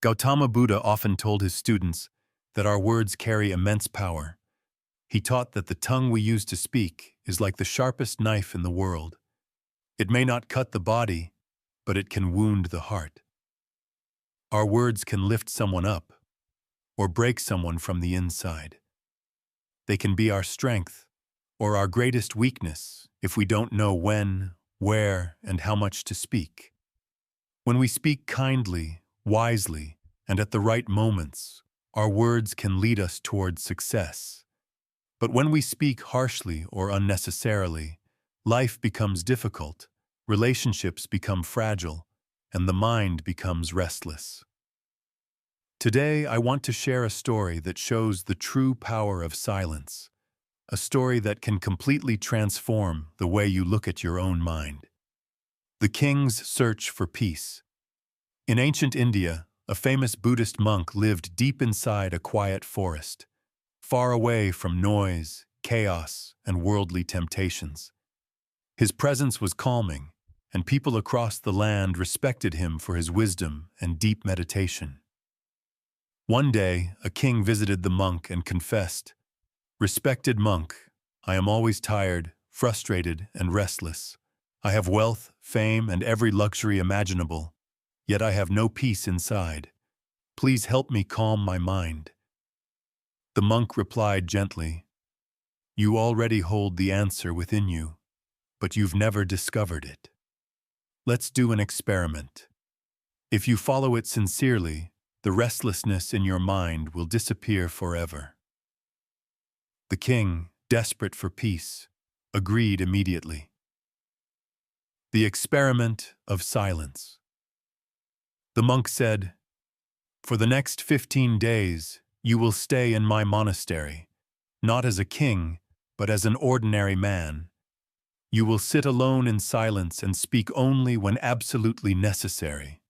Gautama Buddha often told his students that our words carry immense power. He taught that the tongue we use to speak is like the sharpest knife in the world. It may not cut the body, but it can wound the heart. Our words can lift someone up or break someone from the inside. They can be our strength or our greatest weakness if we don't know when, where, and how much to speak. When we speak kindly, wisely, and at the right moments, our words can lead us towards success. But when we speak harshly or unnecessarily, life becomes difficult, relationships become fragile, and the mind becomes restless. Today, I want to share a story that shows the true power of silence, a story that can completely transform the way you look at your own mind. The King's Search for Peace. In ancient India, a famous Buddhist monk lived deep inside a quiet forest, far away from noise, chaos, and worldly temptations. His presence was calming, and people across the land respected him for his wisdom and deep meditation. One day, a king visited the monk and confessed, "Respected monk, I am always tired, frustrated, and restless. I have wealth, fame, and every luxury imaginable, yet I have no peace inside. Please help me calm my mind." The monk replied gently, "You already hold the answer within you, but you've never discovered it. Let's do an experiment. If you follow it sincerely, the restlessness in your mind will disappear forever." The king, desperate for peace, agreed immediately. The experiment of silence. The monk said, "For the next 15 days, you will stay in my monastery, not as a king, but as an ordinary man. You will sit alone in silence and speak only when absolutely necessary."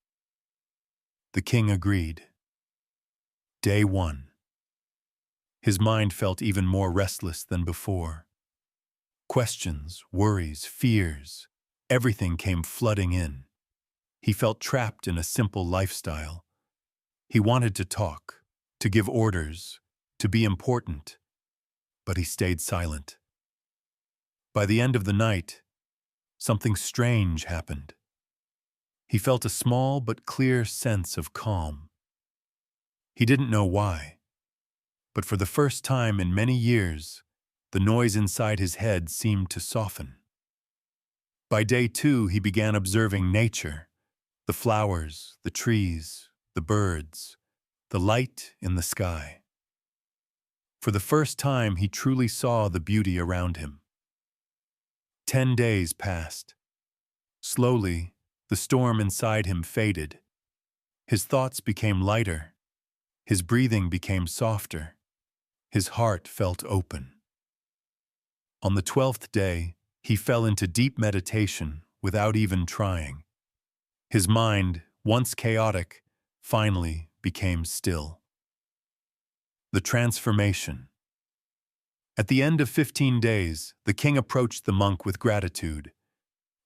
The king agreed. Day 1. His mind felt even more restless than before. Questions, worries, fears, everything came flooding in. He felt trapped in a simple lifestyle. He wanted to talk, to give orders, to be important, but he stayed silent. By the end of the night, something strange happened. He felt a small but clear sense of calm. He didn't know why, but for the first time in many years, the noise inside his head seemed to soften. By day 2, he began observing nature, the flowers, the trees, the birds, the light in the sky. For the first time, he truly saw the beauty around him. 10 days passed. Slowly, the storm inside him faded. His thoughts became lighter. His breathing became softer. His heart felt open. On the 12th day, he fell into deep meditation without even trying. His mind, once chaotic, finally became still. The transformation. At the end of 15 days, the king approached the monk with gratitude.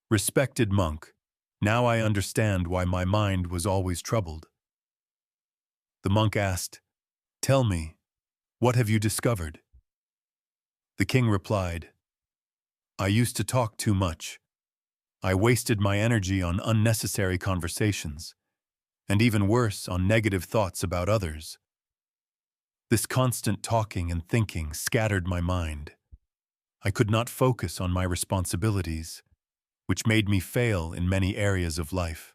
"Respected monk, now I understand why my mind was always troubled." The monk asked, "Tell me, what have you discovered?" The king replied, "I used to talk too much. I wasted my energy on unnecessary conversations, and even worse, on negative thoughts about others. This constant talking and thinking scattered my mind. I could not focus on my responsibilities, which made me fail in many areas of life.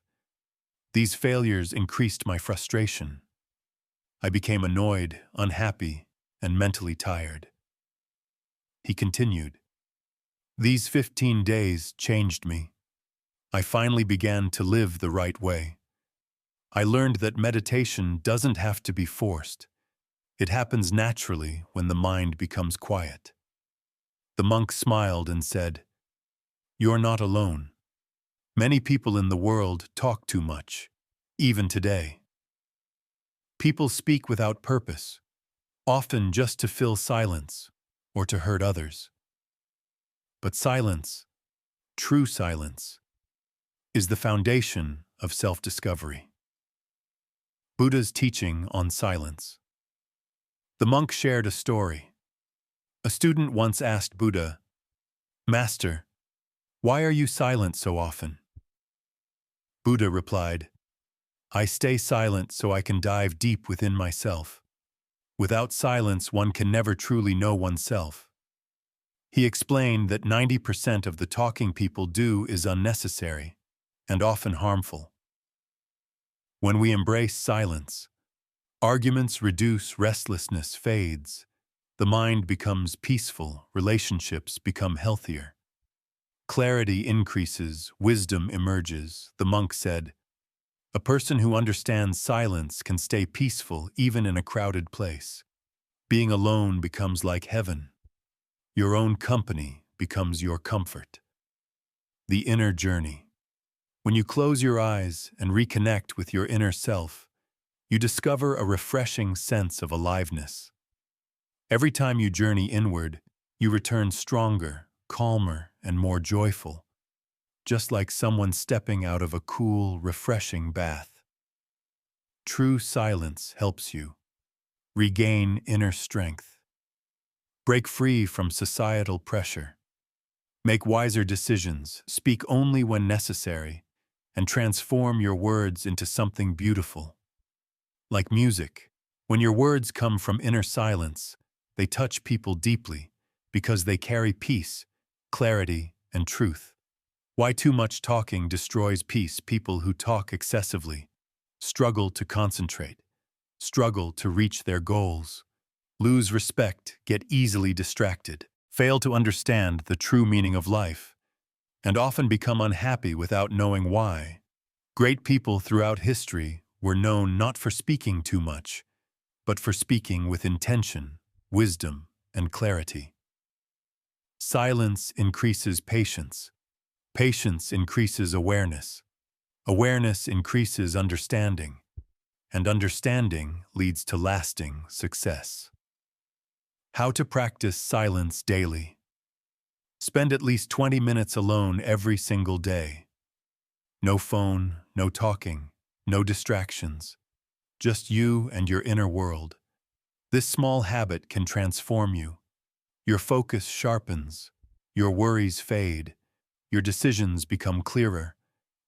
These failures increased my frustration. I became annoyed, unhappy, and mentally tired." He continued, "These 15 days changed me. I finally began to live the right way. I learned that meditation doesn't have to be forced. It happens naturally when the mind becomes quiet." The monk smiled and said, "You're not alone. Many people in the world talk too much, even today. People speak without purpose, often just to fill silence or to hurt others. But silence, true silence, is the foundation of self-discovery." Buddha's teaching on silence. The monk shared a story. A student once asked Buddha, "Master, why are you silent so often?" Buddha replied, "I stay silent so I can dive deep within myself. Without silence, one can never truly know oneself." He explained that 90% of the talking people do is unnecessary and often harmful. When we embrace silence, arguments reduce, restlessness fades, the mind becomes peaceful, relationships become healthier. Clarity increases, wisdom emerges, the monk said. A person who understands silence can stay peaceful even in a crowded place. Being alone becomes like heaven. Your own company becomes your comfort. The inner journey. When you close your eyes and reconnect with your inner self, you discover a refreshing sense of aliveness. Every time you journey inward, you return stronger, calmer, and more joyful, just like someone stepping out of a cool, refreshing bath. True silence helps you regain inner strength, break free from societal pressure, make wiser decisions, speak only when necessary, and transform your words into something beautiful. Like music, when your words come from inner silence, they touch people deeply because they carry peace, clarity, and truth. Why too much talking destroys peace? People who talk excessively struggle to concentrate, struggle to reach their goals, lose respect, get easily distracted, fail to understand the true meaning of life, and often become unhappy without knowing why. Great people throughout history were known not for speaking too much, but for speaking with intention, wisdom, and clarity. Silence increases patience. Patience increases awareness. Awareness increases understanding. And understanding leads to lasting success. How to practice silence daily. Spend at least 20 minutes alone every single day. No phone, no talking, no distractions. Just you and your inner world. This small habit can transform you. Your focus sharpens, your worries fade, your decisions become clearer,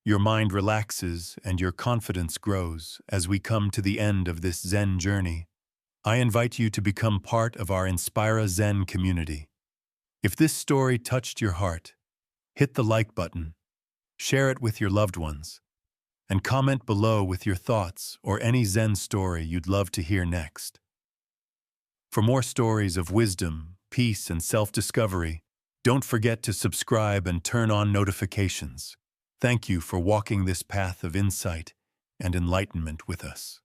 your mind relaxes, and your confidence grows. As we come to the end of this Zen journey, I invite you to become part of our Inspira Zen community. If this story touched your heart, hit the like button, share it with your loved ones, and comment below with your thoughts or any Zen story you'd love to hear next. For more stories of wisdom, peace, and self-discovery, don't forget to subscribe and turn on notifications. Thank you for walking this path of insight and enlightenment with us.